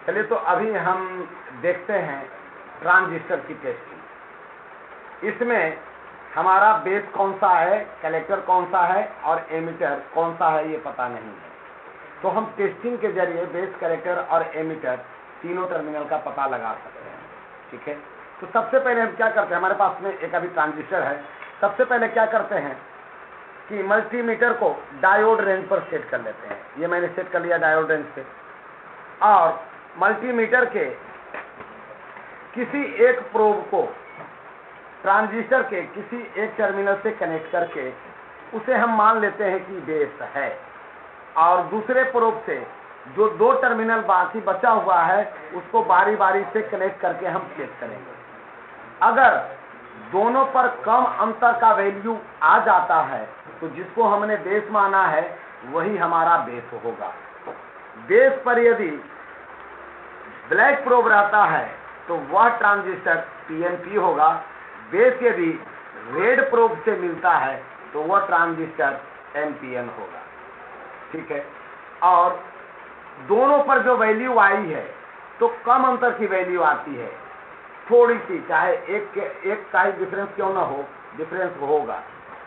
चलिए, तो अभी हम देखते हैं ट्रांजिस्टर की टेस्टिंग। इसमें हमारा बेस कौन सा है, कलेक्टर कौन सा है और एमिटर कौन सा है ये पता नहीं है। तो हम टेस्टिंग के जरिए बेस, कलेक्टर और एमिटर तीनों टर्मिनल का पता लगा सकते हैं। ठीक है, तो सबसे पहले हम क्या करते हैं, हमारे पास में एक अभी ट्रांजिस्टर है। सबसे पहले क्या करते हैं कि मल्टीमीटर को डायोड रेंज पर सेट कर लेते हैं। ये मैंने सेट कर लिया डायोड रेंज पे, और मल्टीमीटर के किसी एक प्रोब को ट्रांजिस्टर के किसी एक टर्मिनल से कनेक्ट करके उसे हम मान लेते हैं कि बेस है, और दूसरे प्रोब से जो दो टर्मिनल बाकी बचा हुआ है उसको बारी बारी से कनेक्ट करके हम चेक करेंगे। अगर दोनों पर कम अंतर का वैल्यू आ जाता है तो जिसको हमने बेस माना है वही हमारा बेस होगा। बेस पर यदि ब्लैक प्रोब रहता है तो वह ट्रांजिस्टर पीएनपी होगा। बेस यदि रेड प्रोब से मिलता है तो वह ट्रांजिस्टर एनपीएन होगा। ठीक है, और दोनों पर जो वैल्यू आई है तो कम अंतर की वैल्यू आती है, थोड़ी सी, चाहे एक का ही डिफरेंस क्यों ना हो, डिफरेंस होगा।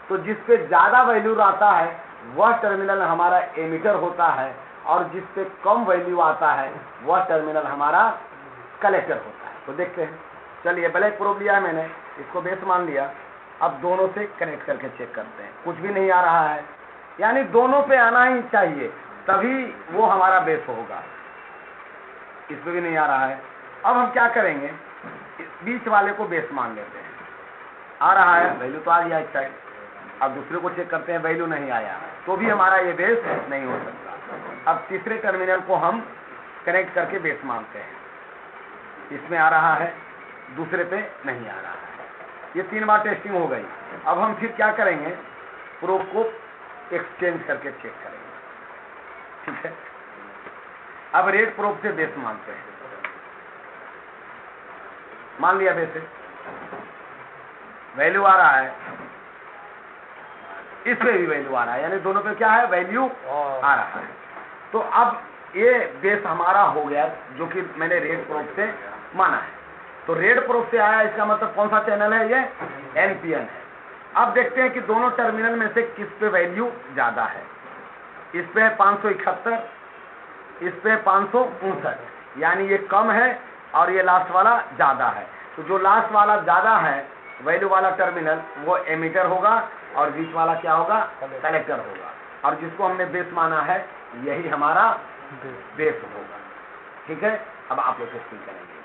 तो जिस पे ज्यादा वैल्यू आता है वह टर्मिनल हमारा एमिटर होता है, और जिस पे कम वैल्यू आता है वह टर्मिनल हमारा कलेक्टर होता है। तो देखते हैं, चलिए ब्लैक प्रोब लिया है मैंने, इसको बेस मान लिया। अब दोनों से कनेक्ट करके चेक करते हैं, कुछ भी नहीं आ रहा है, यानी दोनों पे आना ही चाहिए तभी वो हमारा बेस होगा। इस पे भी नहीं आ रहा है। अब हम क्या करेंगे, बीच वाले को बेस मान लेते हैं। आ रहा है, वैल्यू तो आ गया इस साइड। अब दूसरे को चेक करते हैं, वैल्यू नहीं आया तो भी हमारा ये बेस नहीं हो सकता। अब तीसरे टर्मिनल को हम कनेक्ट करके बेस मानते हैं। इसमें आ रहा है, दूसरे पे नहीं आ रहा है। ये 3 बार टेस्टिंग हो गई। अब हम फिर क्या करेंगे, प्रोब को एक्सचेंज करके चेक करेंगे। ठीक है, अब रेड प्रोब से बेस मानते हैं। मान लिया बेस है, वैल्यू आ रहा है, इस पे भी वैल्यू आ रहा है, यानी दोनों पे क्या है, वैल्यू आ रहा है। तो अब ये बेस हमारा हो गया जो कि मैंने रेड प्रोब से माना है। तो रेड प्रोब से आया, इसका मतलब कौन सा चैनल है, ये एनपीएन है। अब देखते हैं कि दोनों टर्मिनल में से किस पे वैल्यू ज्यादा है। इस पे है 571, इस पे 559, यानी ये कम है और ये लास्ट वाला ज्यादा है। तो जो लास्ट वाला ज्यादा है वैल्यू वाला टर्मिनल वो एमिटर होगा, और बीच वाला क्या होगा, कलेक्टर होगा, और जिसको हमने बेस माना है यही हमारा बेस होगा। ठीक है, अब आप लोग टेस्टिंग करेंगे।